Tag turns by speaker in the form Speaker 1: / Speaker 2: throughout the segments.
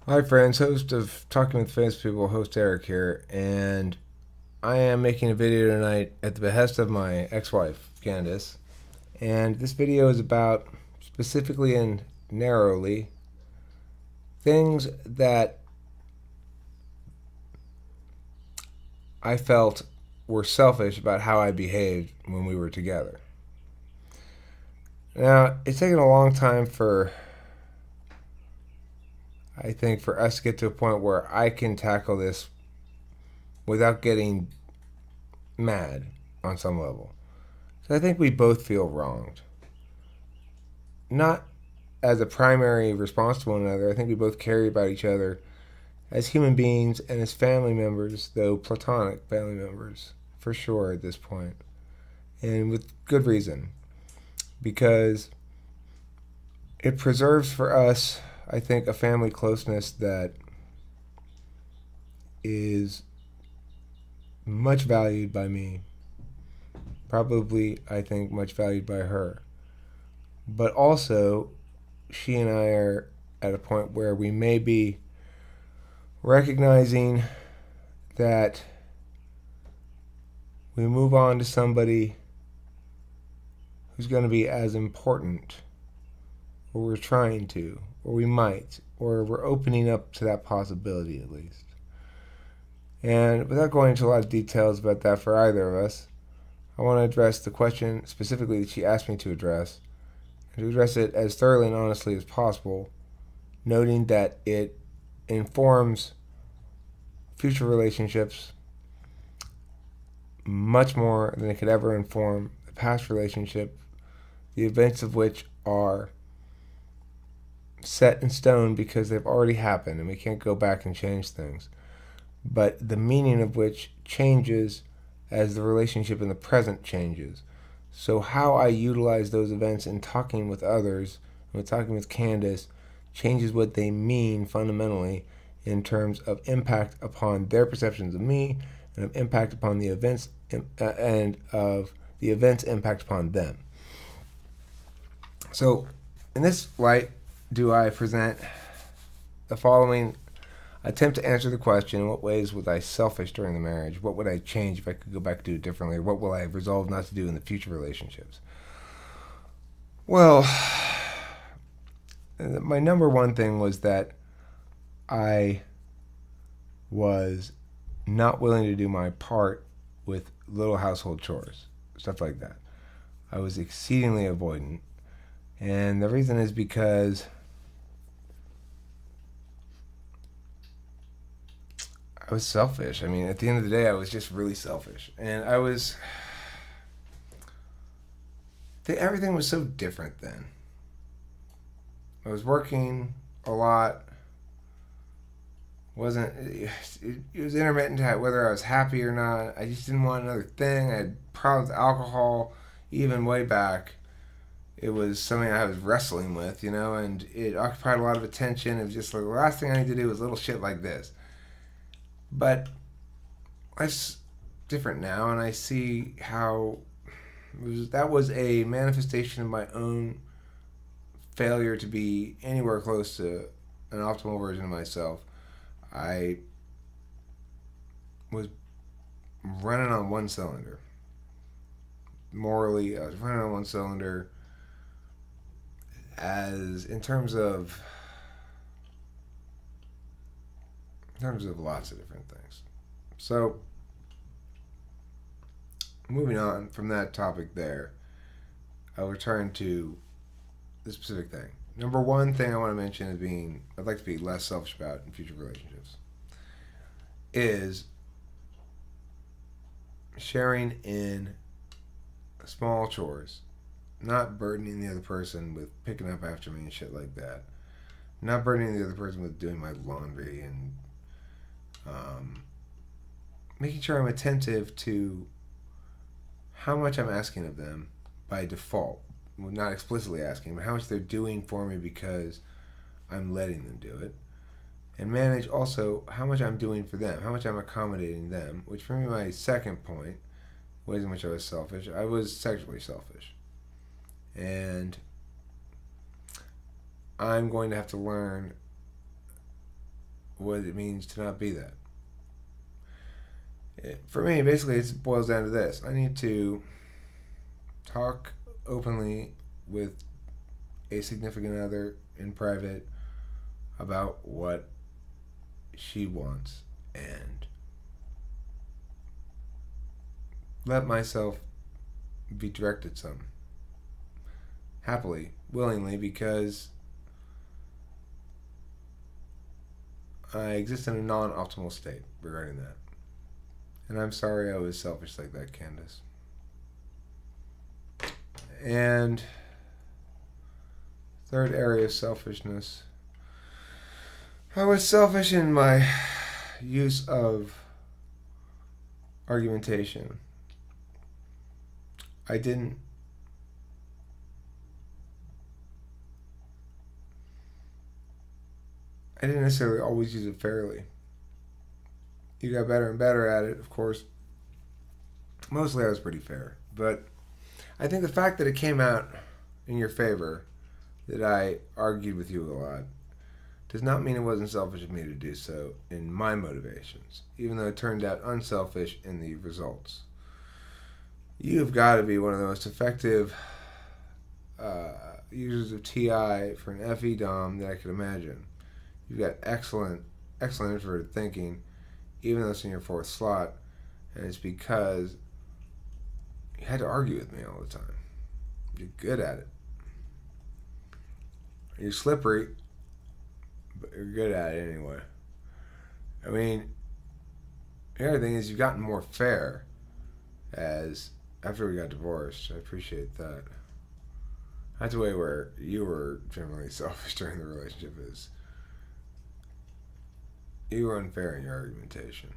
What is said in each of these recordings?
Speaker 1: Hi, friends. Host of Talking with Famous People, host Eric here, and I am making a video tonight at the behest of my ex-wife, Candice. And this video is about, specifically and narrowly, things that I felt were selfish about how I behaved when we were together. Now, it's taken a long time I think, for us to get to a point where I can tackle this without getting mad on some level. So I think we both feel wronged. Not as a primary response to one another. I think we both care about each other as human beings and as family members, though platonic family members, for sure at this point. And with good reason. Because it preserves for us, I think, a family closeness that is much valued by me. Probably, I think, much valued by her. But also, she and I are at a point where we may be recognizing that we move on to somebody who's going to be as important, or we're trying to, or we might, or we're opening up to that possibility at least. And without going into a lot of details about that for either of us, I want to address the question specifically that she asked me to address, and to address it as thoroughly and honestly as possible, noting that it informs future relationships much more than it could ever inform the past relationship, the events of which are set in stone because they've already happened and we can't go back and change things, but the meaning of which changes as the relationship in the present changes. So, how I utilize those events in talking with others, with talking with Candice, changes what they mean fundamentally in terms of impact upon their perceptions of me and of impact upon the events and of the events' impact upon them. So, in this light, do I present the following attempt to answer the question: in what ways was I selfish during the marriage? What would I change if I could go back and do it differently? Or what will I resolve not to do in the future relationships? Well, my number one thing was that I was not willing to do my part with little household chores, stuff like that. I was exceedingly avoidant. And the reason is because I was selfish. I mean, at the end of the day, I was just really selfish. And everything was so different then. I was working a lot. It was intermittent whether I was happy or not. I just didn't want another thing. I had problems with alcohol, even way back. It was something I was wrestling with, and it occupied a lot of attention. It was just like the last thing I need to do is little shit like this. But life's different now, and I see how that was a manifestation of my own failure to be anywhere close to an optimal version of myself. I was running on one cylinder. Morally, I was running on one cylinder as in terms of lots of different things. So, moving on from that topic there, I'll return to the specific thing. Number one thing I want to mention is I'd like to be less selfish about in future relationships, is sharing in small chores, not burdening the other person with picking up after me and shit like that, not burdening the other person with doing my laundry and making sure I'm attentive to how much I'm asking of them by default, well, not explicitly asking, but how much they're doing for me because I'm letting them do it, and manage also how much I'm doing for them, how much I'm accommodating them, which brings me to my second point, ways in which I was selfish. I was sexually selfish. And I'm going to have to learn what it means to not be that. For me, basically, it boils down to this. I need to talk openly with a significant other in private about what she wants and let myself be directed some. Happily, willingly, because I exist in a non-optimal state regarding that. And I'm sorry I was selfish like that, Candice. And third area of selfishness. I was selfish in my use of argumentation. I didn't necessarily always use it fairly. You got better and better at it, of course. Mostly I was pretty fair. But I think the fact that it came out in your favor, that I argued with you a lot, does not mean it wasn't selfish of me to do so in my motivations, even though it turned out unselfish in the results. You've got to be one of the most effective users of TI for an FE DOM that I could imagine. You've got excellent introverted thinking, even though it's in your fourth slot, and it's because you had to argue with me all the time. You're good at it. You're slippery, but you're good at it anyway. I mean, the other thing is you've gotten more fair as after we got divorced. I appreciate that. That's the way where you were generally selfish during the relationship is you were unfair in your argumentation.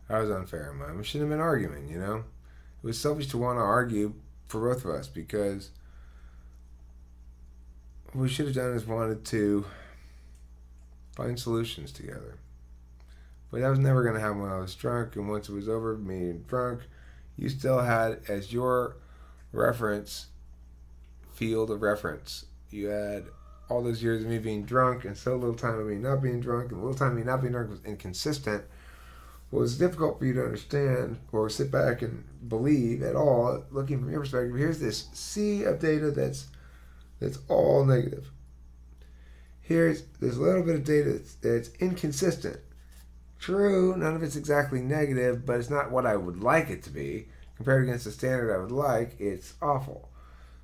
Speaker 1: I was unfair in mine. We shouldn't have been arguing, you know? It was selfish to want to argue for both of us because what we should have done is wanted to find solutions together. But that was never going to happen when I was drunk, and once it was over, me and drunk, you still had as your reference, field of reference, you had all those years of me being drunk and so little time of me not being drunk, and the little time of me not being drunk was inconsistent. What was difficult for you to understand or sit back and believe at all, looking from your perspective, here's this sea of data that's all negative. Here's this little bit of data that's inconsistent. True, none of it's exactly negative, but it's not what I would like it to be. Compared against the standard I would like, it's awful.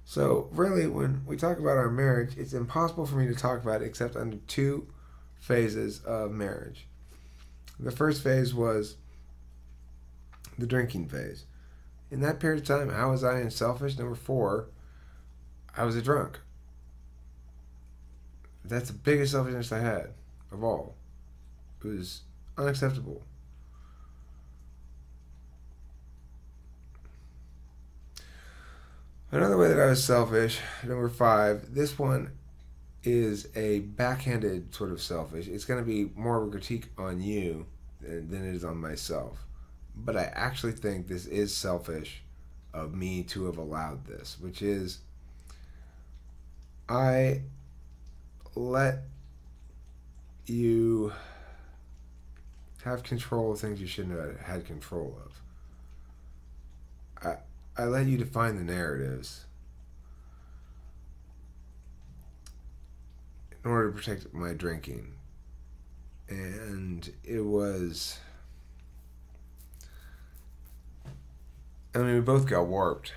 Speaker 1: So really, when we talk about our marriage, it's impossible for me to talk about it except under two phases of marriage. The first phase was the drinking phase. In that period of time, how was I unselfish? Number 4, I was a drunk. That's the biggest selfishness I had of all. It was unacceptable. Another way that I was selfish, number 5, this one is a backhanded sort of selfish. It's going to be more of a critique on you than it is on myself. But I actually think this is selfish of me to have allowed this, which is I let you have control of things you shouldn't have had control of. I let you define the narratives in order to protect my drinking. And it was... I mean, we both got warped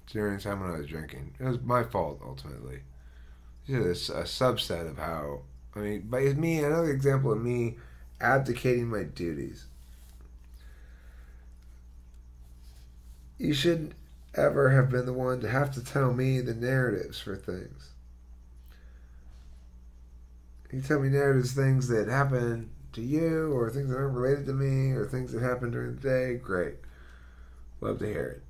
Speaker 1: during the time when I was drinking. It was my fault, ultimately. It's a subset of how... I mean, but it's me, another example of me abdicating my duties. You shouldn't ever have been the one to have to tell me the narratives for things. You tell me narratives, things that happen to you, or things that aren't related to me, or things that happen during the day, great. Love to hear it.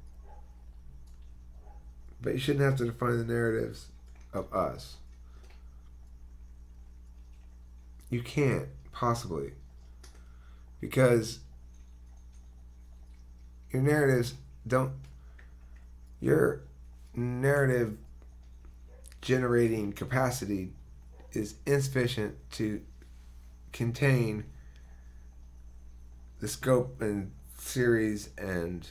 Speaker 1: But you shouldn't have to define the narratives of us. You can't, possibly. Because your narratives don't... Your narrative generating capacity is insufficient to contain the scope and series and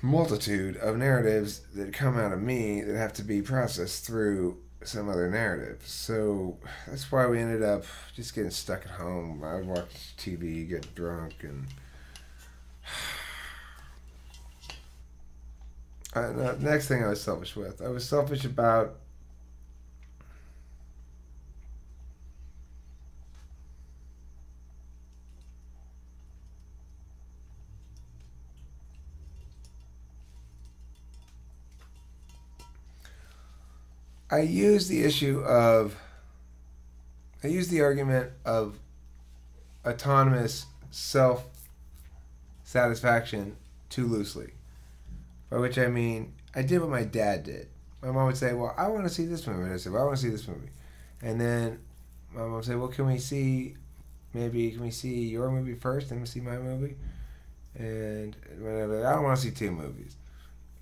Speaker 1: multitude of narratives that come out of me that have to be processed through some other narrative. So that's why we ended up just getting stuck at home. I would watch TV, get drunk, and the next thing I was selfish with. I was selfish about I used the argument of autonomous self satisfaction too loosely. By which I mean, I did what my dad did. My mom would say, "Well, I want to see this movie." And I said, "Well, I want to see this movie." And then my mom would say, "Well, can we see your movie first, then we see my movie?" And whatever. I don't want to see two movies.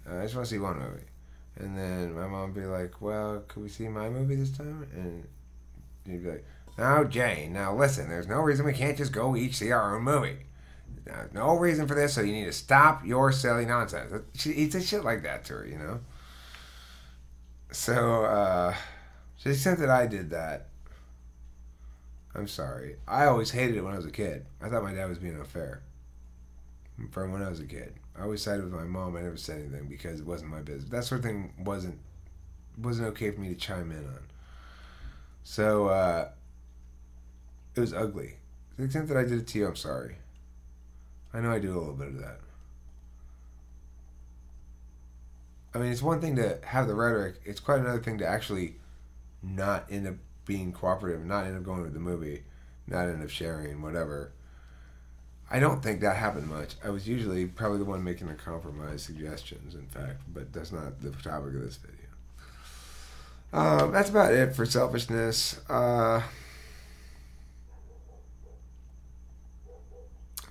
Speaker 1: I just want to see one movie. And then my mom would be like, "Well, could we see my movie this time?" And you'd be like, "Now, Jane, now listen, there's no reason we can't just go each see our own movie. There's no reason for this, so you need to stop your silly nonsense." He said shit like that to her, you know? So, to the extent that I did that, I'm sorry. I always hated it when I was a kid. I thought my dad was being unfair from when I was a kid. I always sided with my mom. I never said anything because it wasn't my business. That sort of thing wasn't okay for me to chime in on. So, it was ugly. To the extent that I did it to you, I'm sorry. I know I do a little bit of that. I mean, it's one thing to have the rhetoric. It's quite another thing to actually not end up being cooperative, not end up going to the movie, not end up sharing, whatever. I don't think that happened much. I was usually probably the one making the compromise suggestions, in fact, but that's not the topic of this video. That's about it for selfishness. I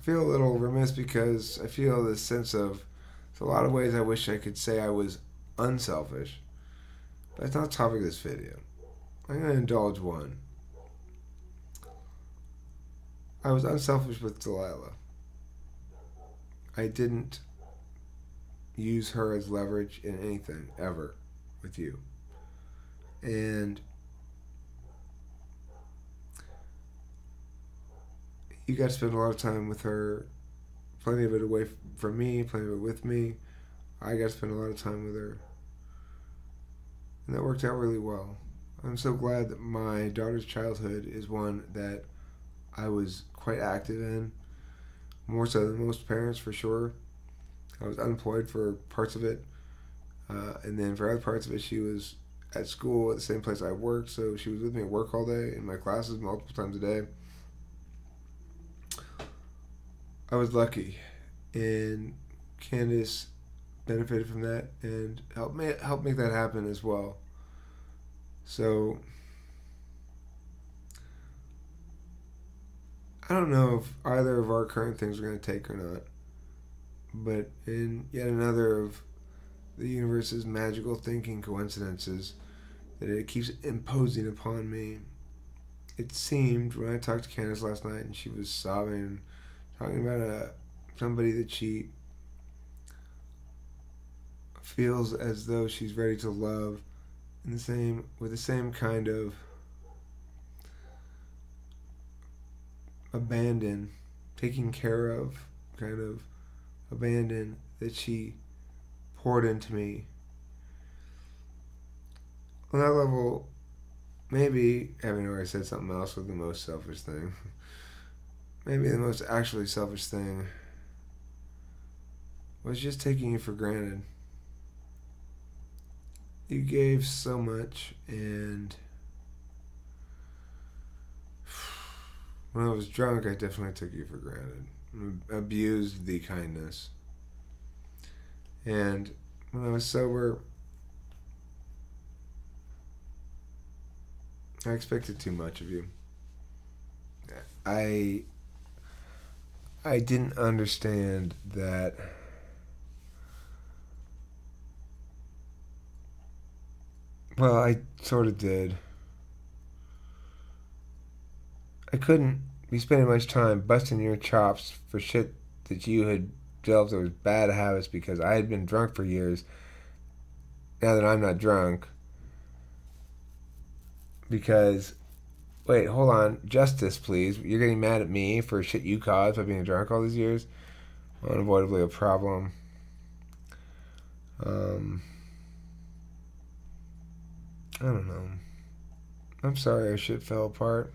Speaker 1: feel a little remiss because I feel this sense of, there's a lot of ways I wish I could say I was unselfish, but it's not the topic of this video. I'm going to indulge one. I was unselfish with Delilah. I didn't use her as leverage in anything, ever, with you. And you got to spend a lot of time with her, plenty of it away from me, plenty of it with me. I got to spend a lot of time with her. And that worked out really well. I'm so glad that my daughter's childhood is one that I was quite active in, more so than most parents, for sure. I was unemployed for parts of it, and then for other parts of it, she was at school at the same place I worked, so she was with me at work all day, in my classes multiple times a day. I was lucky, and Candice benefited from that and helped make that happen as well. So I don't know if either of our current things are going to take or not, but in yet another of the universe's magical thinking coincidences that it keeps imposing upon me, it seemed when I talked to Candice last night and she was sobbing, talking about somebody that she feels as though she's ready to love with the same kind of abandon, taking care of kind of abandon that she poured into me. On that level, maybe, having already said something else with the most selfish thing, maybe the most actually selfish thing was just taking you for granted. You gave so much, and when I was drunk, I definitely took you for granted. Abused the kindness. And when I was sober, I expected too much of you. I didn't understand that well, I sort of did. I couldn't be spending much time busting your chops for shit that you had developed as bad habits because I had been drunk for years. Now that I'm not drunk, because wait, hold on, justice, please. You're getting mad at me for shit you caused by being drunk all these years. Unavoidably a problem. Um, I don't know. I'm sorry our shit fell apart.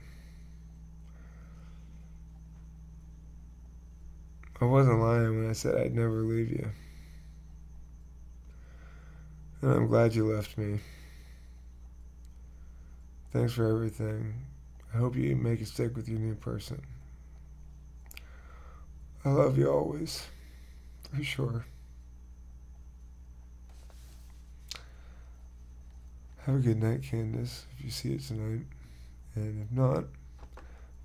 Speaker 1: I wasn't lying when I said I'd never leave you. And I'm glad you left me. Thanks for everything. I hope you make it stick with your new person. I love you always. For sure. Have a good night, Candice, if you see it tonight. And if not,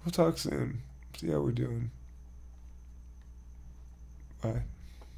Speaker 1: we'll talk soon. See how we're doing. Bye.